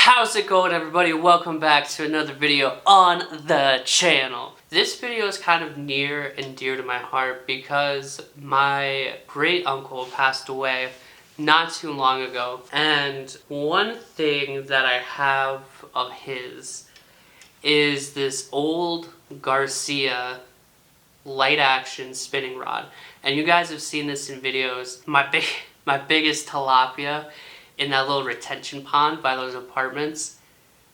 How's it going, everybody? Welcome back to another video on the channel. This video is kind of near and dear to my heart because my great uncle passed away not too long ago, and one thing that I have of his is this old Garcia light action spinning rod. And you guys have seen this in videos. My biggest tilapia in that little retention pond by those apartments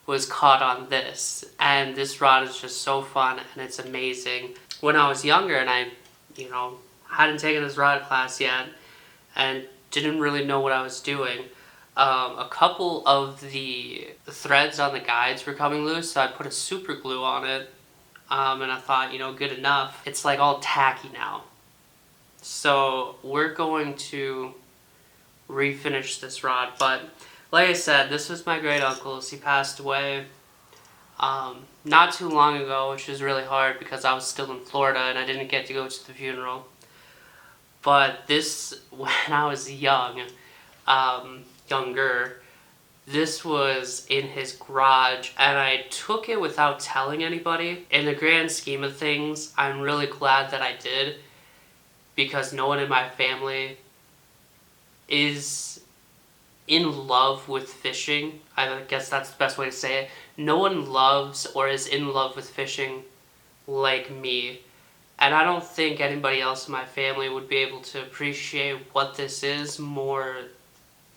was caught on this. And this rod is just so fun and it's amazing. When I was younger and I, hadn't taken this rod class yet and didn't really know what I was doing, a couple of the threads on the guides were coming loose, so I put a super glue on it. And I thought, good enough. It's like all tacky now. So we're going to refinish this rod, but like I said, this was my great uncle's. He passed away not too long ago, which was really hard because I was still in Florida and I didn't get to go to the funeral. But this, when I was younger, this was in his garage and I took it without telling anybody. In the grand scheme of things, I'm really glad that I did, because no one in my family is in love with fishing. I guess that's the best way to say it. No one loves or is in love with fishing like me. And I don't think anybody else in my family would be able to appreciate what this is more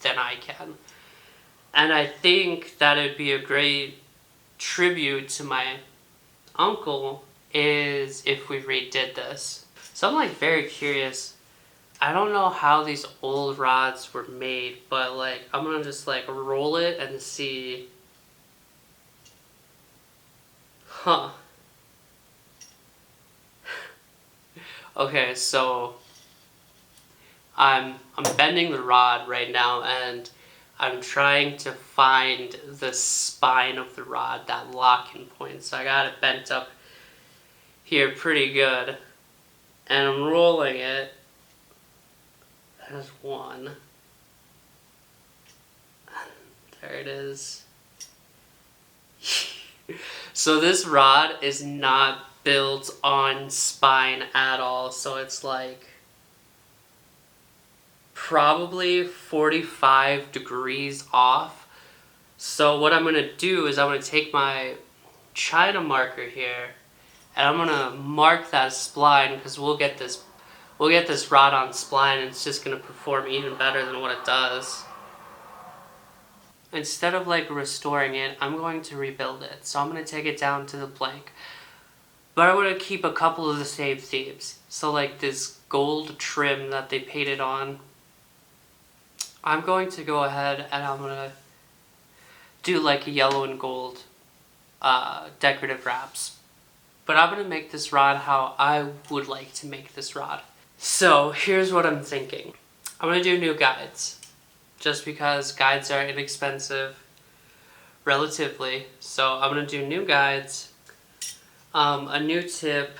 than I can. And I think that it'd be a great tribute to my uncle is if we redid this. So I'm very curious. I don't know how these old rods were made, but I'm gonna just roll it and see. Huh. Okay, so I'm bending the rod right now and I'm trying to find the spine of the rod, that locking point. So I got it bent up here pretty good and I'm rolling it. There's one. There it is. So this rod is not built on spine at all. So it's probably 45 degrees off. So what I'm going to do is I'm going to take my China marker here and I'm going to mark that spline, because we'll get this rod on spline and it's just going to perform even better than what it does. Instead of restoring it, I'm going to rebuild it. So I'm going to take it down to the blank. But I want to keep a couple of the same themes. So this gold trim that they painted on, I'm going to go ahead and I'm going to do a yellow and gold decorative wraps. But I'm going to make this rod how I would like to make this rod. So here's what I'm thinking. I'm going to do new guides, just because guides are inexpensive, relatively. So I'm going to do new guides, a new tip,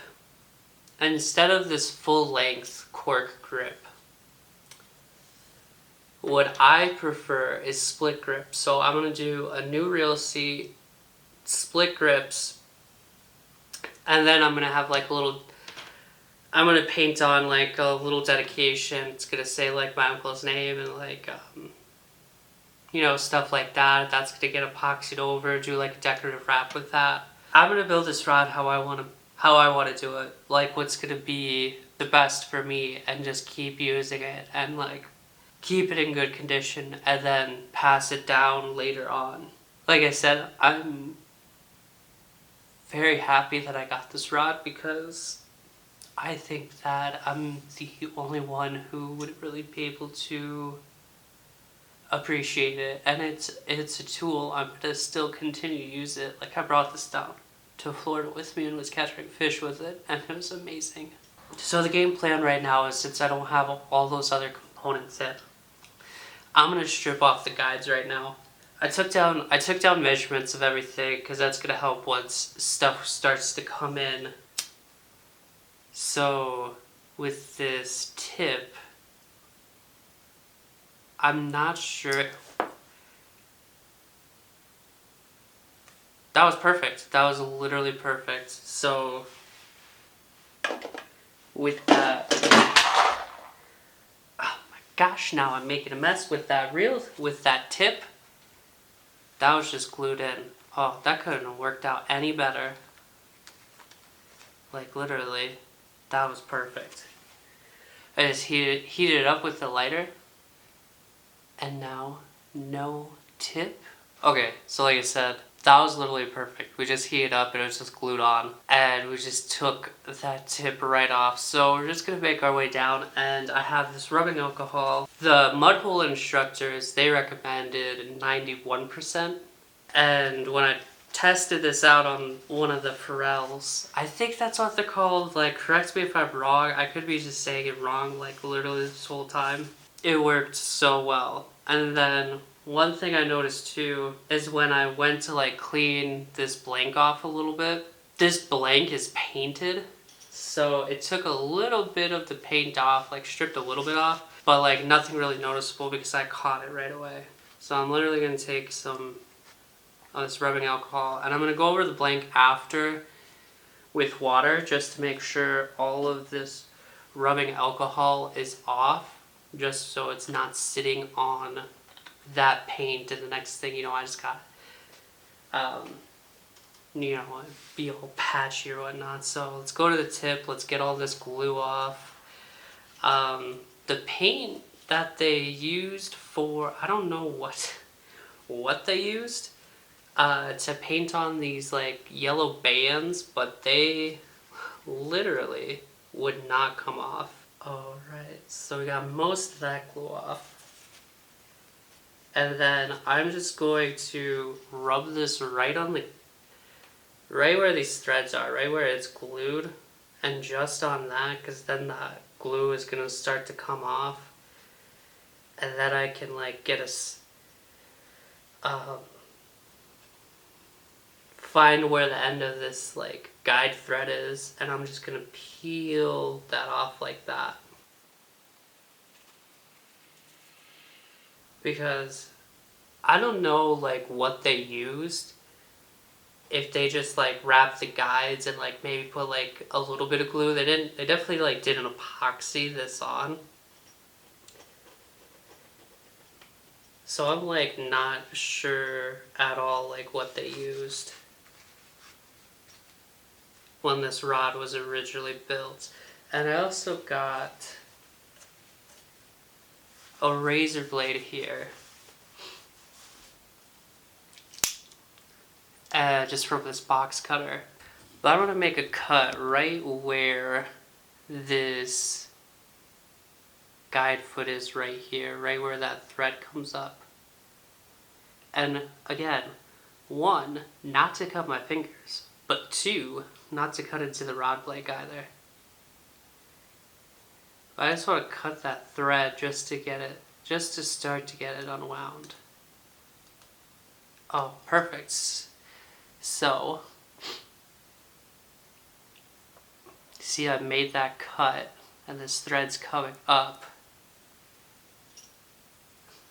and instead of this full length cork grip, what I prefer is split grip. So I'm going to do a new reel seat, split grips, and then I'm going to have I'm going to paint on a little dedication. It's going to say my uncle's name and stuff like that. That's going to get epoxied over, do a decorative wrap with that. I'm going to build this rod how I want to do it. What's going to be the best for me, and just keep using it and keep it in good condition and then pass it down later on. Like I said, I'm very happy that I got this rod because I think that I'm the only one who would really be able to appreciate it, and it's a tool. I'm going to still continue to use it. I brought this down to Florida with me and was catching fish with it, and it was amazing. So the game plan right now is, since I don't have all those other components in, I'm going to strip off the guides right now. I took down measurements of everything because that's going to help once stuff starts to come in. So with this tip, I'm not sure that was perfect. That was literally perfect. So with that, oh my gosh, now I'm making a mess with that tip. That was just glued in. Oh, that couldn't have worked out any better. Like literally, that was perfect. I just heated it up with the lighter. And now, no tip. Okay, so like I said, that was literally perfect. We just heated up and it was just glued on. And we just took that tip right off. So we're just gonna make our way down, and I have this rubbing alcohol. The mudhole instructors, they recommended 91%. And when I tested this out on one of the Pharrells, I think that's what they're called. Like, correct me if I'm wrong. I could be just saying it wrong, like literally this whole time. It worked so well. And then one thing I noticed too is when I went to like clean this blank off a little bit, this blank is painted. So it took a little bit of the paint off, like stripped a little bit off, but like nothing really noticeable because I caught it right away. So I'm literally gonna take some of this rubbing alcohol and I'm gonna go over the blank after with water just to make sure all of this rubbing alcohol is off, just so it's not sitting on that paint, and the next thing you know, I just got, you know, be all patchy or whatnot. So let's go to the tip, let's get all this glue off. The paint that they used for, I don't know what they used to paint on these like yellow bands, but they literally would not come off. Alright, so we got most of that glue off. And then I'm just going to rub this right where these threads are, right where it's glued, and just on that, because then the glue is going to start to come off. And then I can like get find where the end of this like guide thread is, and I'm just gonna peel that off like that. Because I don't know like what they used, if they just like wrapped the guides and like maybe put like a little bit of glue. They definitely like didn't epoxy this on. So I'm like not sure at all like what they used when this rod was originally built. And I also got a razor blade here, just from this box cutter. But I want to make a cut right where this guide foot is, right here, right where that thread comes up. And again, one, not to cut my fingers, but two, not to cut into the rod blade either. I just want to cut that thread just to start to get it unwound. Oh, perfect. So, see, I made that cut and this thread's coming up.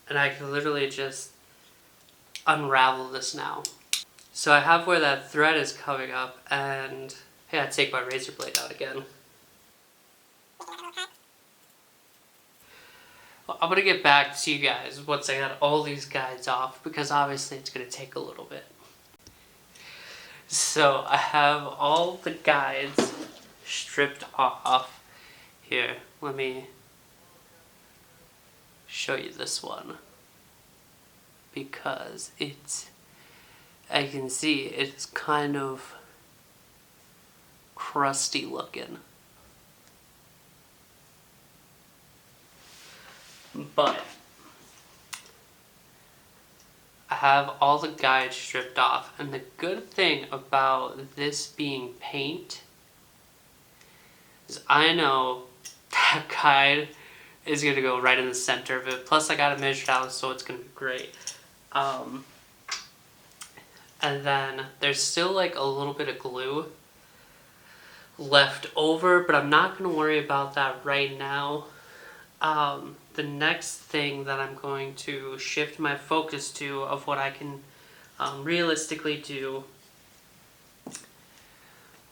And I can literally just unravel this now. So I have where that thread is coming up, and hey, I take my razor blade out again. Well, I'm gonna get back to you guys once I got all these guides off, because obviously it's gonna take a little bit. So I have all the guides stripped off. Here, let me show you this one, because I can see it's kind of crusty looking. But I have all the guides stripped off, and the good thing about this being paint is I know that guide is going to go right in the center of it. Plus I got it measured out, so it's going to be great. And then there's still like a little bit of glue left over, but I'm not going to worry about that right now. The next thing that I'm going to shift my focus to, of what I can realistically do,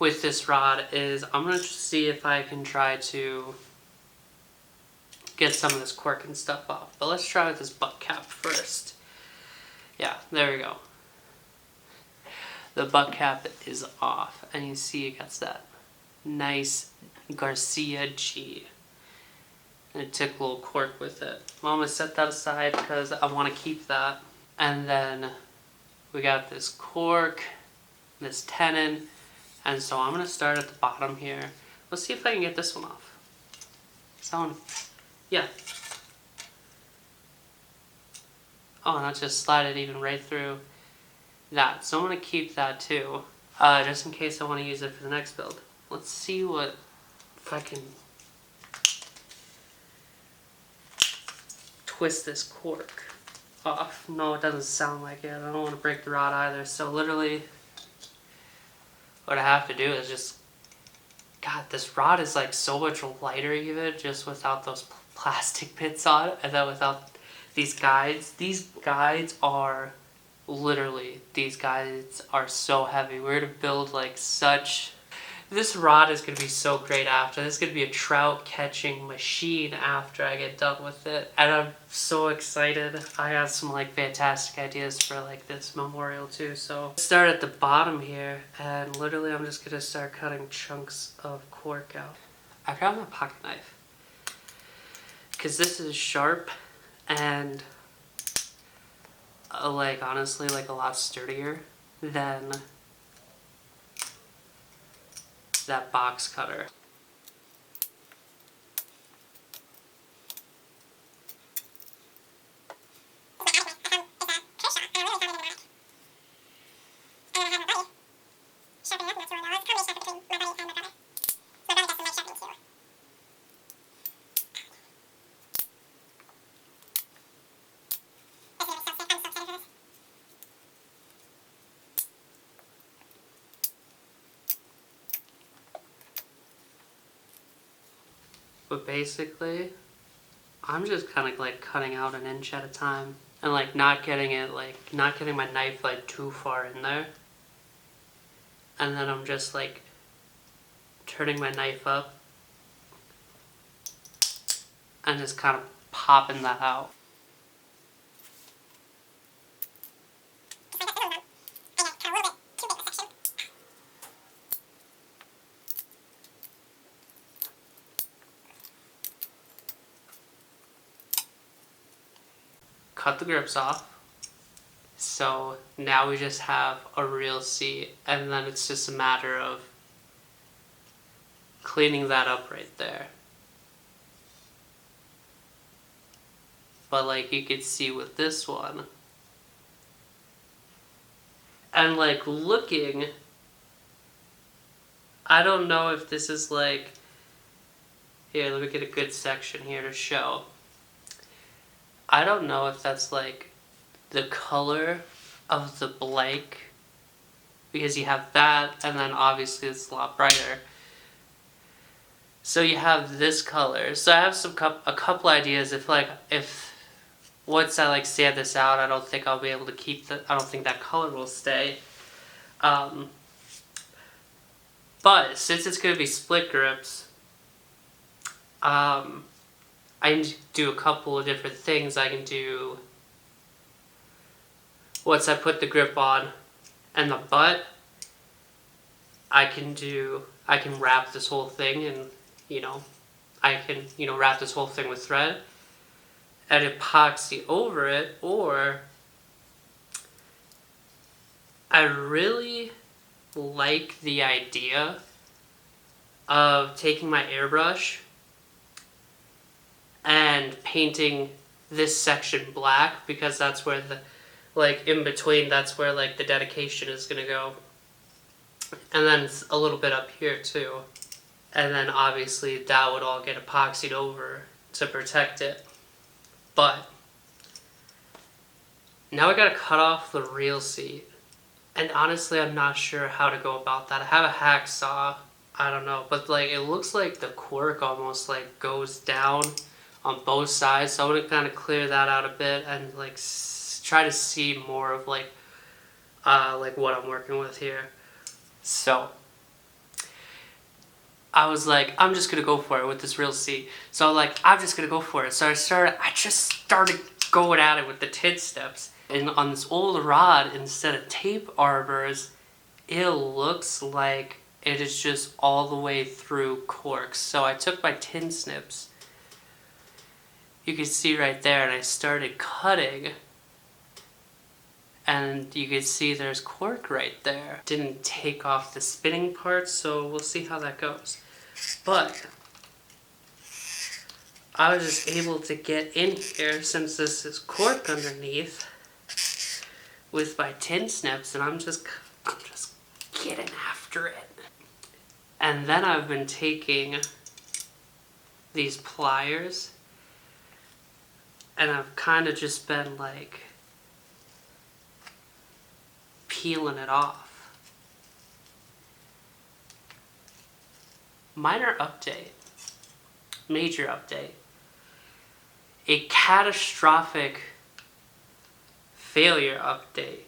with this rod is I'm going to see if I can try to get some of this cork and stuff off. But let's try with this butt cap first. Yeah, there we go. The butt cap is off, and you see it gets that nice Garcia G. And it took a little cork with it. Well, I'm going to set that aside because I want to keep that. And then we got this cork, this tenon, and so I'm going to start at the bottom here. Let's see if I can get this one off. Yeah. Oh, and I'll just slide it even right through that. So I'm going to keep that too, just in case I want to use it for the next build. Let's see if I can twist this cork off. No, it doesn't sound like it. I don't want to break the rod either. So literally, what I have to do is just, God, this rod is like so much lighter even just without those plastic bits on it, and then without these guides. These guides are literally, these guides are so heavy. We're going to build like such, this rod is going to be so great after. This is going to be a trout catching machine after I get done with it. And I'm so excited. I have some like fantastic ideas for like this memorial too. So let's start at the bottom here, and literally I'm just going to start cutting chunks of cork out. I grabbed my pocket knife because this is sharp and like honestly like a lot sturdier than that box cutter. But basically, I'm just kind of like cutting out an inch at a time and like not getting my knife like too far in there. And then I'm just like turning my knife up and just kind of popping that out. Cut the grips off. So now we just have a real seat, and then it's just a matter of cleaning that up right there. But like you could see with this one, and like looking, I don't know if this is like, here, let me get a good section here to show. I don't know if that's like the color of the blank, because you have that and then obviously it's a lot brighter. So you have this color. So I have a couple ideas. If once I like sand this out, I don't think I'll be able to keep I don't think that color will stay. But since it's going to be split grips, I can do a couple of different things. I can do, once I put the grip on and the butt, I can wrap this whole thing and, I can, wrap this whole thing with thread and epoxy over it, or I really like the idea of taking my airbrush and painting this section black, because that's where in between, that's where the dedication is gonna go. And then a little bit up here too. And then obviously that would all get epoxied over to protect it. But now I gotta cut off the real seat. And honestly, I'm not sure how to go about that. I have a hacksaw, I don't know, but it looks like the cork almost goes down on both sides, so I'm gonna kind of clear that out a bit and try to see more of what I'm working with here. So I was like, I'm just gonna go for it with this real C. So I'm like, I'm just gonna go for it. So I just started going at it with the tin snips. And on this old rod, instead of tape arbors, it looks like it is just all the way through corks. So I took my tin snips, you can see right there, and I started cutting. And you can see there's cork right there. Didn't take off the spinning part, so we'll see how that goes. But I was just able to get in here, since this is cork underneath, with my tin snips, and I'm just getting after it. And then I've been taking these pliers, and I've kind of just been like peeling it off. Minor update. Major update. A catastrophic failure update.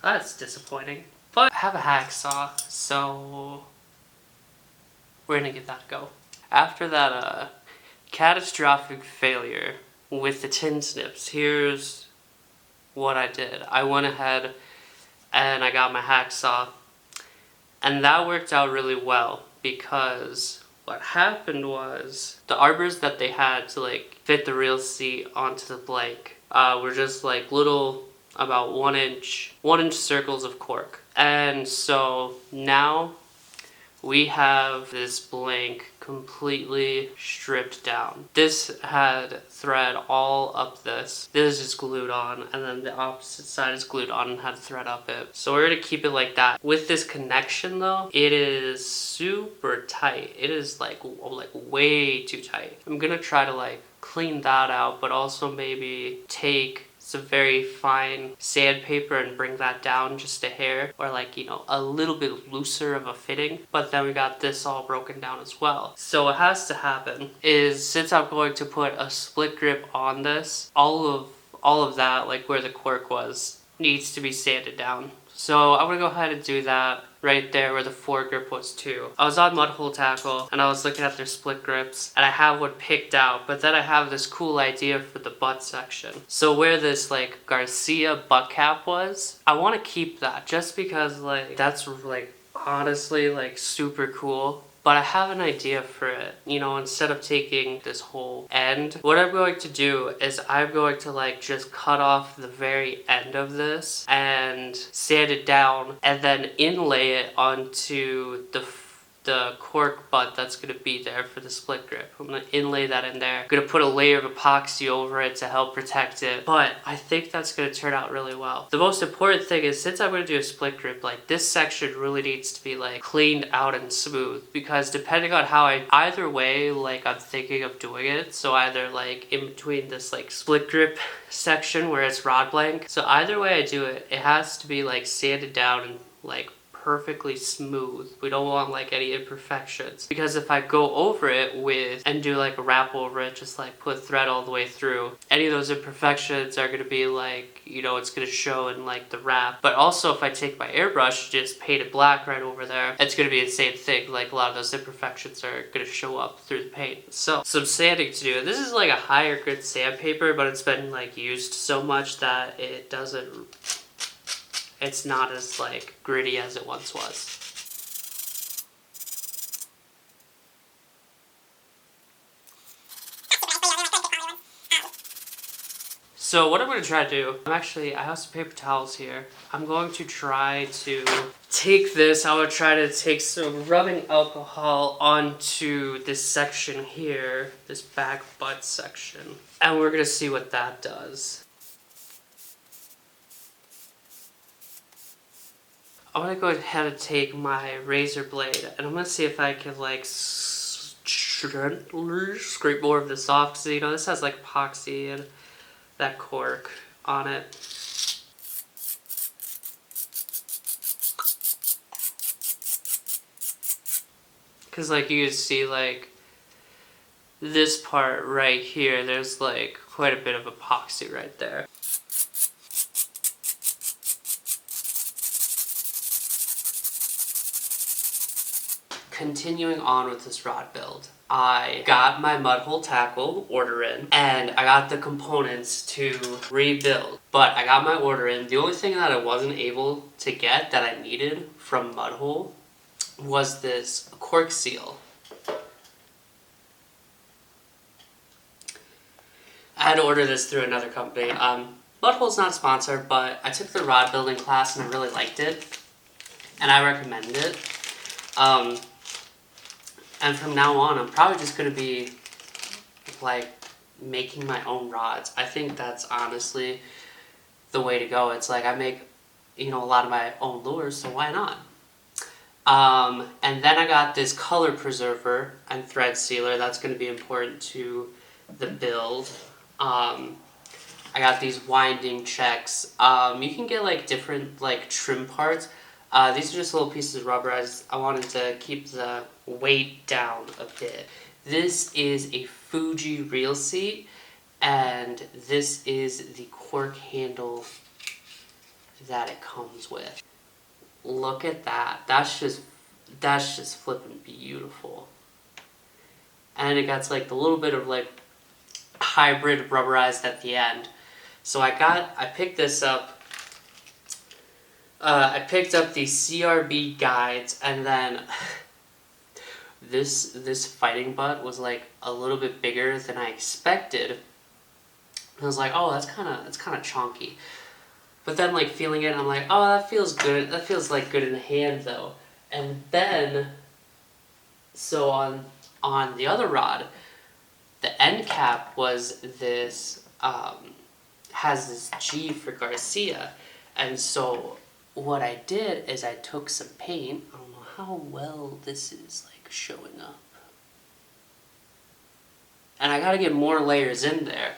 That's disappointing. But I have a hacksaw, so we're gonna give that a go. After that catastrophic failure with the tin snips, here's what I did. I went ahead and I got my hacksaw, and that worked out really well, because what happened was the arbors that they had to like fit the real seat onto the blank were just like little, about 1 inch circles of cork. And so now we have this blank completely stripped down. This had thread all up this. This is glued on, and then the opposite side is glued on and had thread up it. So we're gonna keep it like that. With this connection though, it is super tight. It is like way too tight. I'm gonna try to like clean that out, but also maybe take some very fine sandpaper and bring that down just a hair, or like, you know, a little bit looser of a fitting. But then we got this all broken down as well. So what has to happen is, since I'm going to put a split grip on this, all of that, like where the cork was, needs to be sanded down. So I'm gonna go ahead and do that right there where the foregrip was too. I was on Mudhole Tackle and I was looking at their split grips, and I have one picked out, but then I have this cool idea for the butt section. So where this like Garcia butt cap was, I want to keep that just because like that's like honestly like super cool. But I have an idea for it. You know, instead of taking this whole end, what I'm going to do is I'm going to like just cut off the very end of this and sand it down, and then inlay it onto the cork butt that's going to be there for the split grip. I'm going to inlay that in there. I'm going to put a layer of epoxy over it to help protect it. But I think that's going to turn out really well. The most important thing is, since I'm going to do a split grip, like this section really needs to be like cleaned out and smooth, because depending on how either way, like I'm thinking of doing it. So either like in between this like split grip section where it's rod blank. So either way I do it, it has to be like sanded down and like perfectly smooth. We don't want like any imperfections, because if I go over it with and do like a wrap over it, just like put thread all the way through, any of those imperfections are going to be like, you know, it's going to show in like the wrap. But also if I take my airbrush, just paint it black right over there, it's going to be the same thing. Like a lot of those imperfections are going to show up through the paint. So some sanding to do. This is like a higher grit sandpaper, but it's been like used so much that it doesn't, it's not as like gritty as it once was. So what I'm going to try to do, I have some paper towels here. I'm going to try to take this, I'm going to try to take some rubbing alcohol onto this section here, this back butt section. And we're going to see what that does. I'm going to go ahead and take my razor blade, and I'm going to see if I can like scrape more of this off, because you know this has like epoxy and that cork on it. Because like you can see like this part right here, there's like quite a bit of epoxy right there. continuing on with this rod build, I got my mud hole tackle order in, and I got the components to rebuild. But I got my order in. The only thing that I wasn't able to get that I needed from mud hole was this cork seal. I had to order this through another company. Mudhole's not sponsored, but I took the rod building class and I really liked it, and I recommend it. And from now on, I'm probably just going to be like making my own rods. I think that's honestly the way to go. It's like I make, a lot of my own lures, so why not? And then I got this color preserver and thread sealer. That's going to be important to the build. I got these winding checks. You can get like different like trim parts. These are just little pieces of rubber. I wanted to keep the weight down a bit. This is a Fuji reel seat, and this is the cork handle that it comes with. Look at that. That's just flipping beautiful. And it got like the little bit of like hybrid rubberized at the end. So I picked this up. I picked up the CRB guides, and then this fighting butt was like a little bit bigger than I expected. I was like, oh, that's kind of chunky. But then like feeling it, I'm like, oh, that feels good. That feels like good in the hand though. And then, so on the other rod, the end cap was this has this G for Garcia, and so what I did is I took some paint. I don't know how well this is like showing up, and I gotta get more layers in there,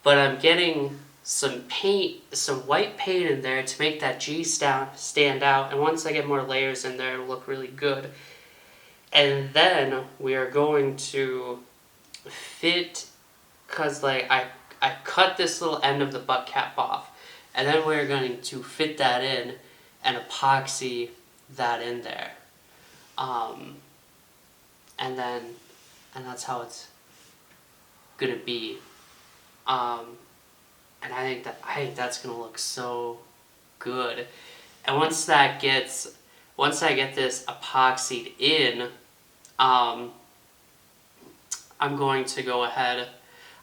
but I'm getting some paint, some white paint in there to make that G stand out, and once I get more layers in there, it'll look really good. And then we are going to fit, cause like I cut this little end of the butt cap off, and then we're going to fit that in and epoxy that in there, and that's how it's gonna be, and I think that's gonna look so good. And once I get this epoxied in, I'm going to go ahead.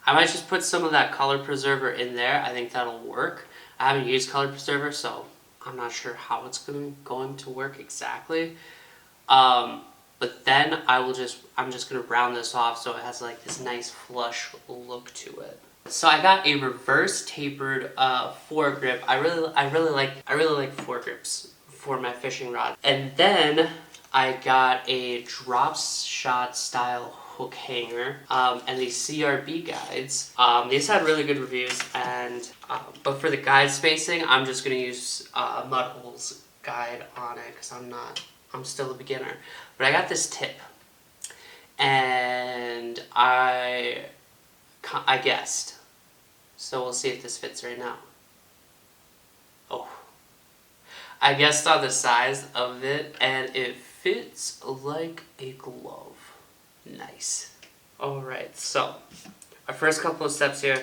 I might just put some of that color preserver in there. I think that'll work. I haven't used color preserver, so I'm not sure how it's going to work exactly. But then I'm just going to round this off so it has like this nice flush look to it. So I got a reverse tapered foregrip. I really like foregrips for my fishing rod. And then I got a drop shot style hook hanger, and these CRB guides. These had really good reviews, and but for the guide spacing, I'm just gonna use Mudhole's guide on it because I'm still a beginner. But I got this tip, and I guessed. So we'll see if this fits right now. Oh, I guessed on the size of it, and it fits like a glove. Nice. Alright, so our first couple of steps here: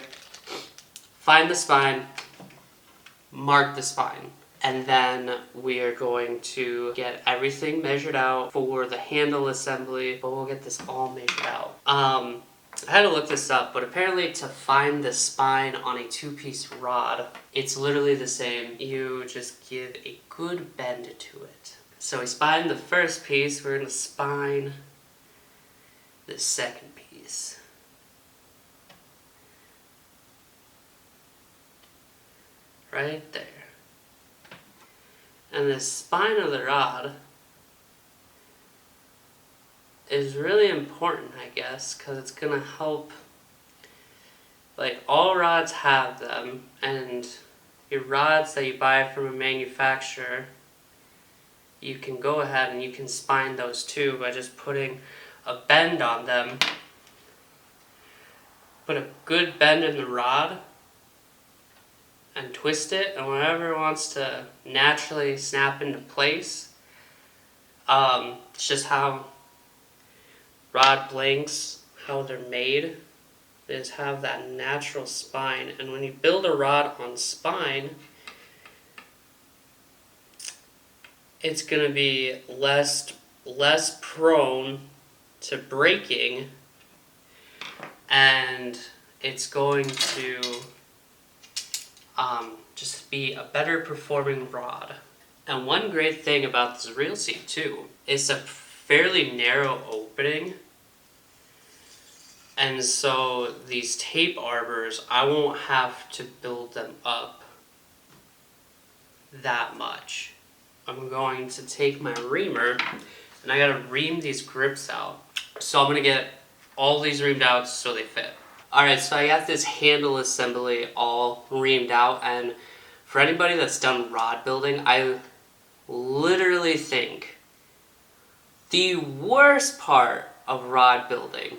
find the spine, mark the spine, and then we are going to get everything measured out for the handle assembly, but we'll get this all measured out. I had to look this up, but apparently to find the spine on a two-piece rod, it's literally the same. You just give a good bend to it. So we spined the first piece, we're going to spine the second piece. Right there. And the spine of the rod is really important, I guess, because it's going to help, like all rods have them, and your rods that you buy from a manufacturer, you can go ahead and you can spine those too by just putting a bend on them. Put a good bend in the rod and twist it, and whenever it wants to naturally snap into place, it's just how rod blanks, how they're made, they just have that natural spine. And when you build a rod on spine, it's going to be less prone to breaking, and it's going to just be a better performing rod. And one great thing about this reel seat too is a fairly narrow opening, and so these tape arbors, I won't have to build them up that much. I'm going to take my reamer and I gotta ream these grips out. So I'm gonna get all these reamed out so they fit. Alright, so I got this handle assembly all reamed out, and for anybody that's done rod building, I literally think the worst part of rod building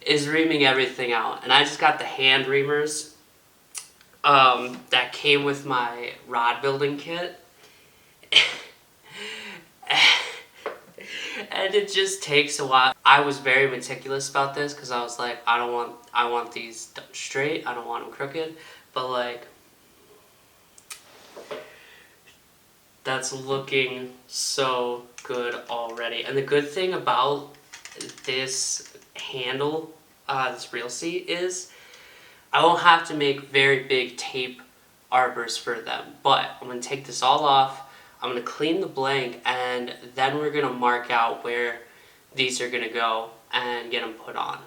is reaming everything out. And I just got the hand reamers that came with my rod building kit. And it just takes a while. I was very meticulous about this because I was like, I want these done straight. I don't want them crooked. But like, that's looking so good already. And the good thing about this handle, this reel seat, is I won't have to make very big tape arbors for them. But I'm going to take this all off. I'm going to clean the blank, and then we're going to mark out where these are going to go and get them put on.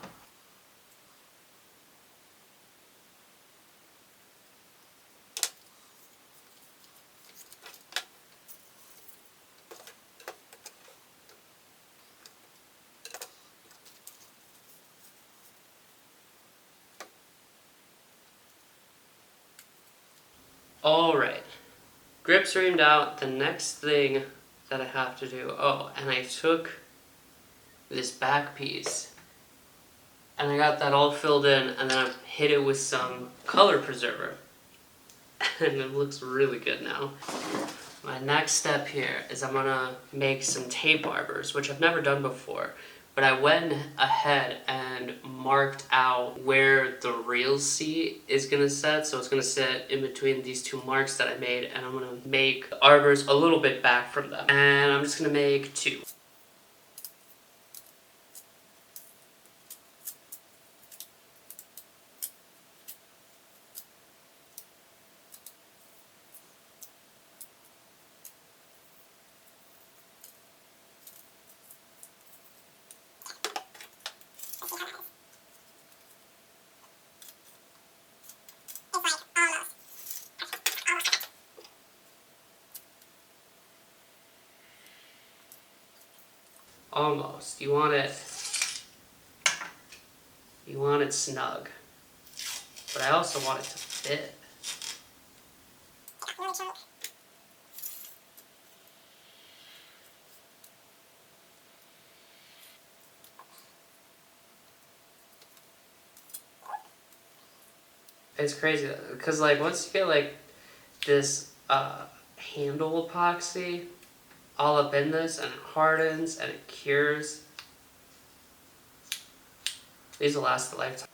Alright, grips reamed out. The next thing that I have to do, and I took this back piece and I got that all filled in, and then I hit it with some color preserver and it looks really good now. My next step here is I'm gonna make some tape arbors, which I've never done before. But I went ahead and marked out where the reel seat is going to sit. So it's going to sit in between these two marks that I made. And I'm going to make arbors a little bit back from them. And I'm just going to make 2. Almost. You want it snug. But I also want it to fit. It's crazy because like once you get like this handle epoxy all up in this, and it hardens and it cures, these will last a lifetime.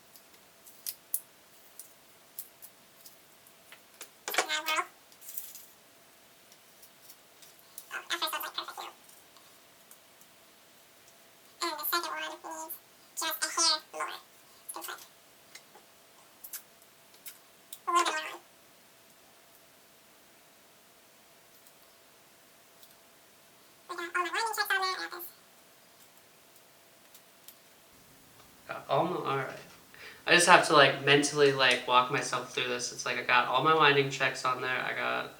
Alright. I just have to like mentally like walk myself through this. It's like I got all my winding checks on there. I got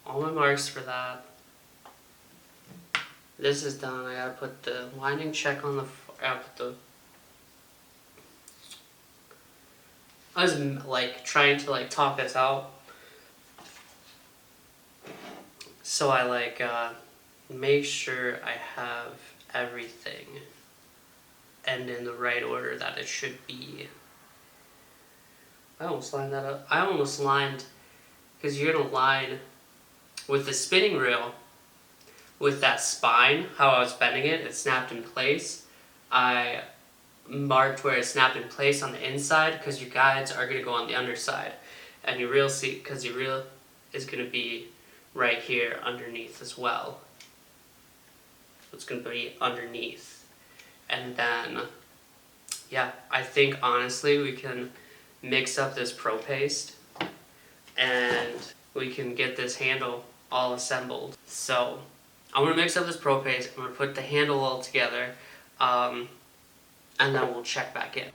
all my marks for that. This is done. I gotta put the winding check on the. I was like trying to like talk this out. So I like make sure I have everything and in the right order that it should be. I almost lined that up. I almost lined, because you're gonna line with the spinning reel, with that spine, how I was bending it, it snapped in place. I marked where it snapped in place on the inside, because your guides are gonna go on the underside. And your reel seat, because your reel is gonna be right here underneath as well. So it's gonna be underneath. And then, yeah, I think honestly we can mix up this pro paste and we can get this handle all assembled. So I'm gonna mix up this pro paste, I'm gonna put the handle all together, and then we'll check back in.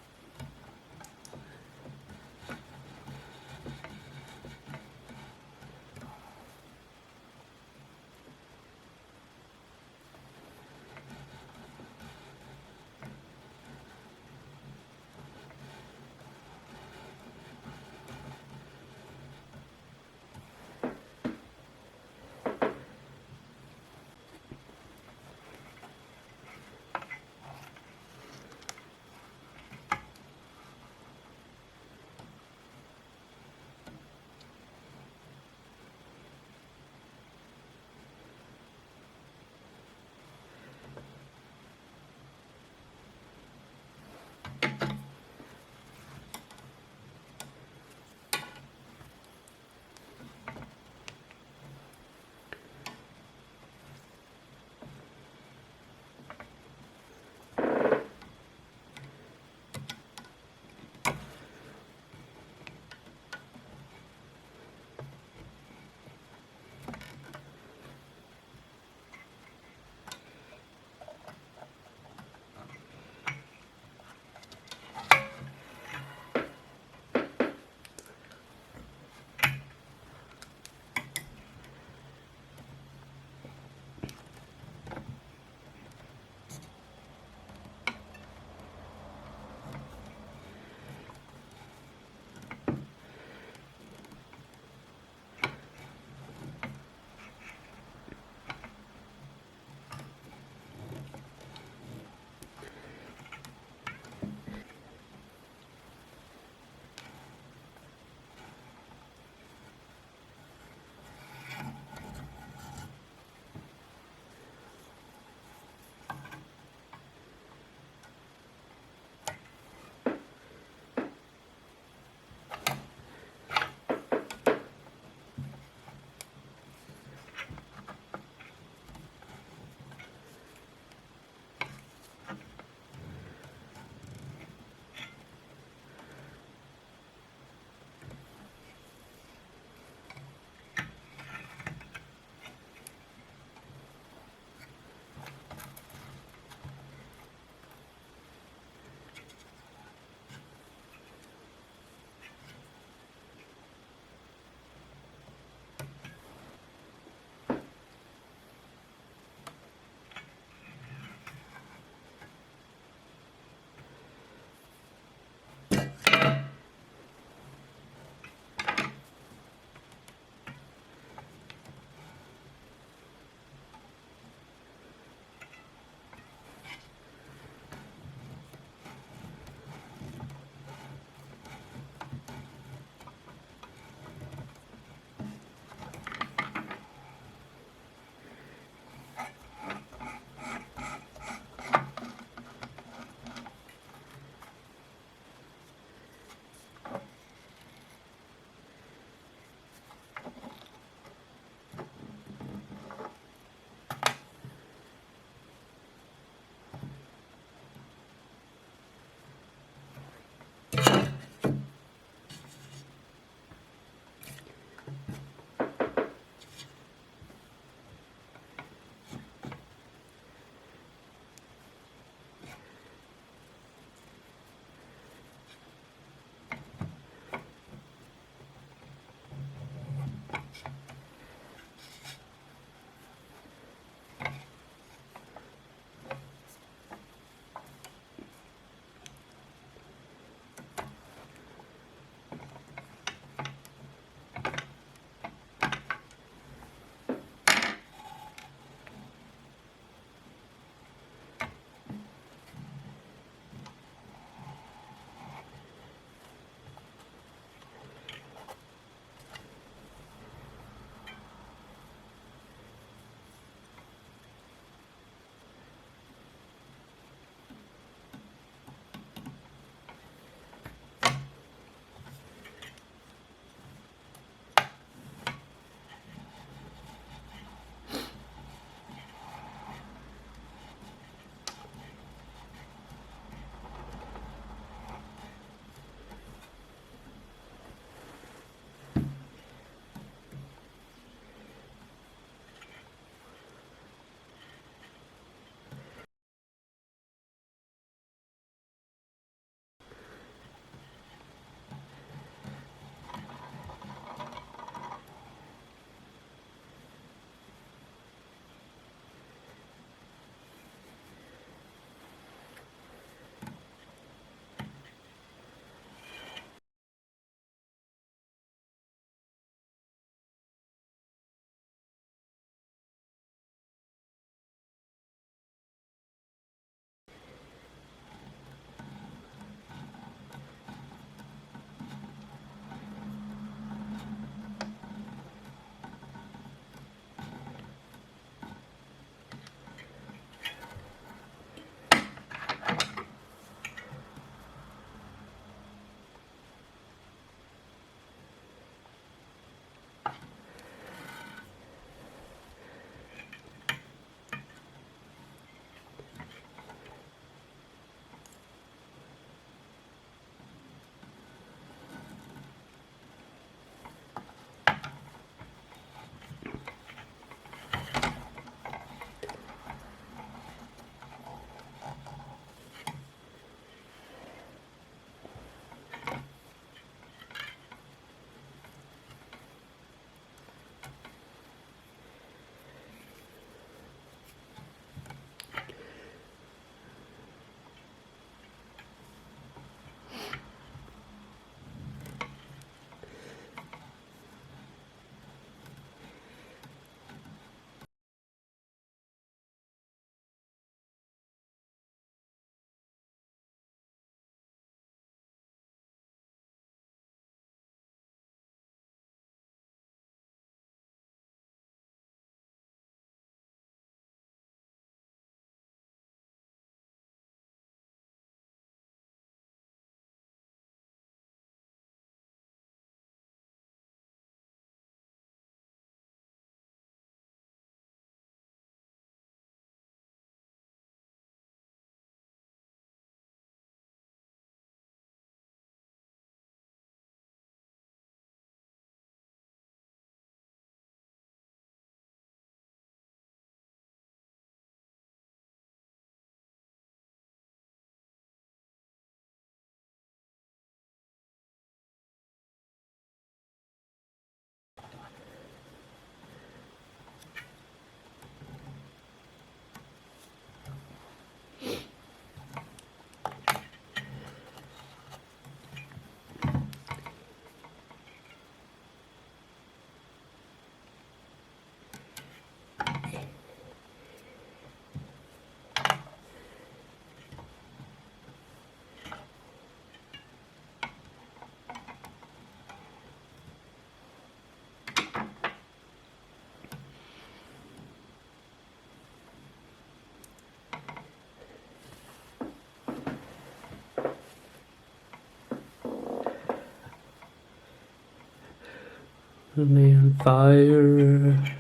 Man, fire.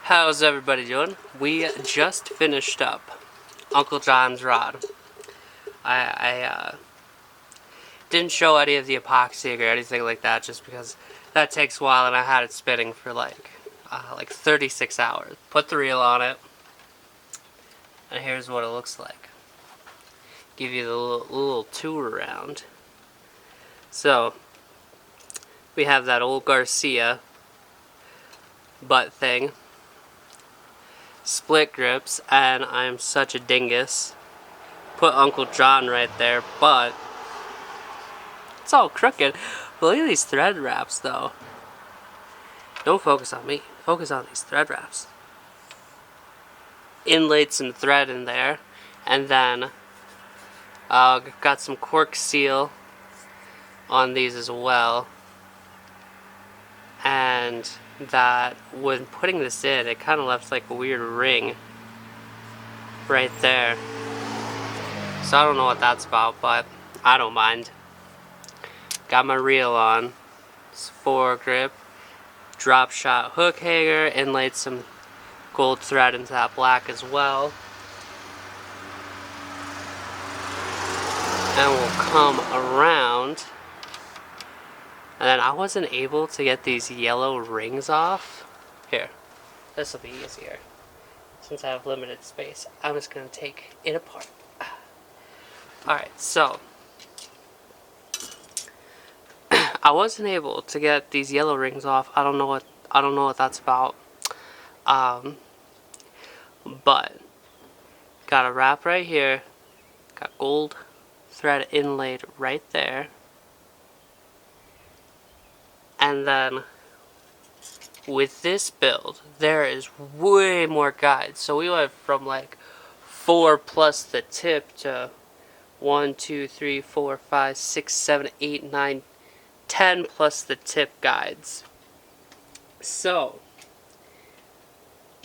How's everybody doing? We just finished up Uncle John's rod. I didn't show any of the epoxy or anything like that just because that takes a while and I had it spinning for like 36 hours. Put the reel on it and here's what it looks like. Give you the little tour around. So we have that old Garcia butt thing. Split grips, and I'm such a dingus. Put Uncle John right there, but it's all crooked. But look at these thread wraps, though. Don't focus on me. Focus on these thread wraps. Inlaid some thread in there, and then got some cork seal on these as well. And that when putting this in, it kind of left like a weird ring right there. So I don't know what that's about, but I don't mind. Got my reel on. It's foregrip, drop shot hook hanger, inlaid some gold thread into that black as well. And we'll come around. And then I wasn't able to get these yellow rings off. Here, this will be easier. Since I have limited space, I'm just going to take it apart. Alright, so I wasn't able to get these yellow rings off. I don't know what that's about. But got a wrap right here. Got gold thread inlaid right there. And then with this build, there is way more guides. So we went from like 4 plus the tip to 1, 2, 3, 4, 5, 6, 7, 8, 9, 10 plus the tip guides. So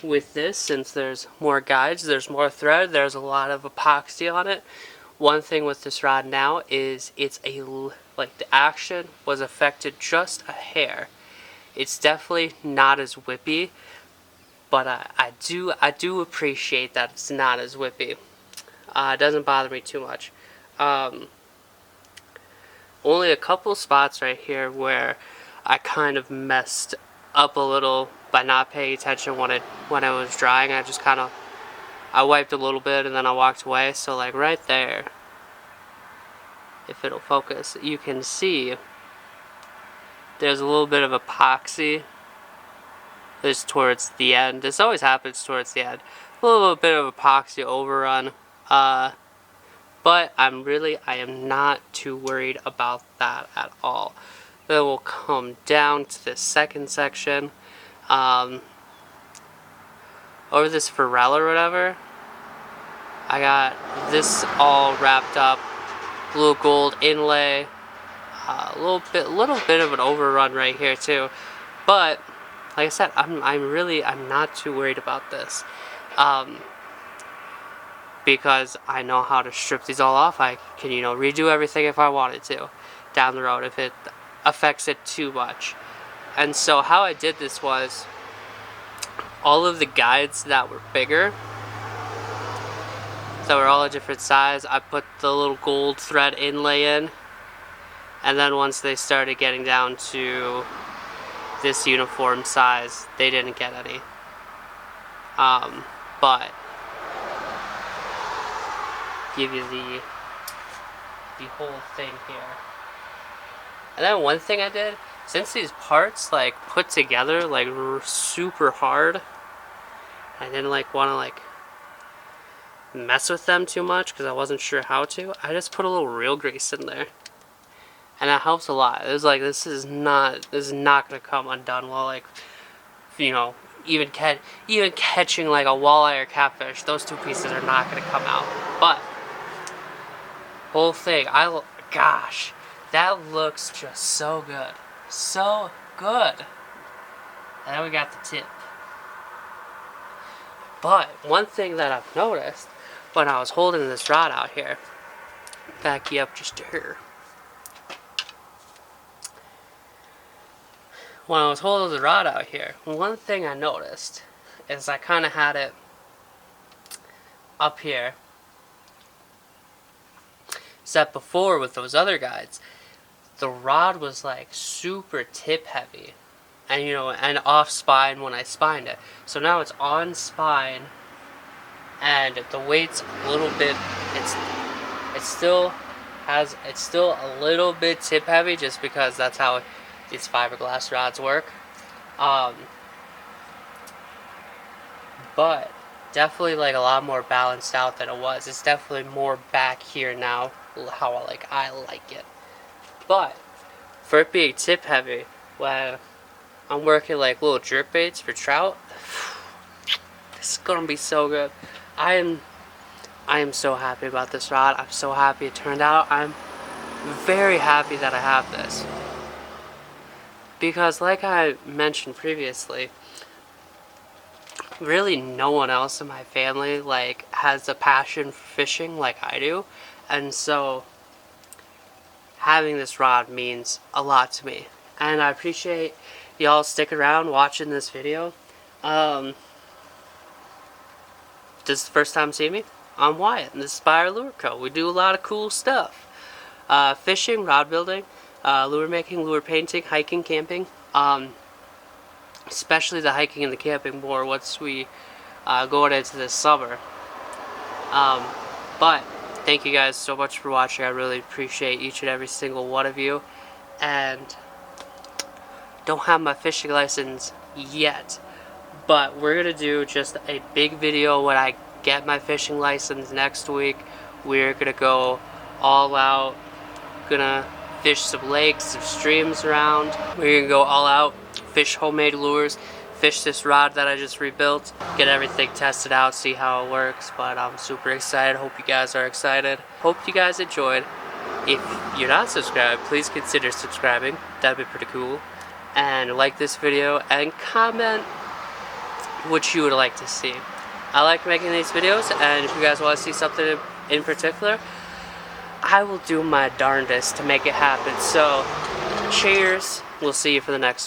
with this, since there's more guides, there's more thread, there's a lot of epoxy on it. One thing with this rod now is like the action was affected just a hair. It's definitely not as whippy, but I do appreciate that it's not as whippy. It doesn't bother me too much. Only a couple spots right here where I kind of messed up a little by not paying attention when it was drying. I wiped a little bit and then I walked away. So like right there, if it'll focus, you can see there's a little bit of epoxy. This towards the end. This always happens towards the end. A little bit of epoxy overrun. But I am not too worried about that at all. Then we'll come down to the second section. Over this Pharrell or whatever, I got this all wrapped up. Blue gold inlay. A little bit of an overrun right here too. But like I said, I'm not too worried about this. Because I know how to strip these all off. I can, redo everything if I wanted to down the road if it affects it too much. And so how I did this was all of the guides that were bigger, that were all a different size, I put the little gold thread inlay in. And then once they started getting down to this uniform size, they didn't get any. But give you the whole thing here. And then one thing I did, since these parts like put together like super hard, I didn't like want to like mess with them too much because I wasn't sure how to. I just put a little reel grease in there, and that helps a lot. It was like this is not gonna come undone while like even catching like a walleye or catfish. Those two pieces are not gonna come out, but whole thing, gosh, that looks just so good. So good. And then we got the tip. But one thing that I've noticed when I was holding this rod out here, back you up just to here. When I was holding the rod out here, one thing I noticed is I kind of had it up here. Except before with those other guides, the rod was like super tip heavy, and and off spine when I spined it. So now it's on spine, and the weight's a little bit. It's still a little bit tip heavy, just because that's how these fiberglass rods work. But definitely like a lot more balanced out than it was. It's definitely more back here now, how I like it. But for it being tip heavy, when I'm working like little jerk baits for trout, this is gonna be so good. I am so happy about this rod. I'm so happy it turned out. I'm very happy that I have this, because like I mentioned previously, really no one else in my family has a passion for fishing like I do, and so having this rod means a lot to me, and I appreciate y'all sticking around watching this video. This is the first time seeing me, I'm Wyatt, and this is BeyerLureCo. We do a lot of cool stuff. Fishing, rod building, lure making, lure painting, hiking, camping. Especially the hiking and the camping more once we going into this summer. But thank you guys so much for watching. I really appreciate each and every single one of you. And don't have my fishing license yet, but we're gonna do just a big video when I get my fishing license next week. We're gonna go all out, gonna fish some lakes, some streams around. We're gonna go all out, fish homemade lures, fish this rod that I just rebuilt, get everything tested out, see how it works. But I'm super excited. Hope you guys are excited. Hope you guys enjoyed. If you're not subscribed, please consider subscribing. That'd be pretty cool. And like this video and comment what you would like to see. I like making these videos, and if you guys want to see something in particular, I will do my darndest to make it happen. So cheers. We'll see you for the next one.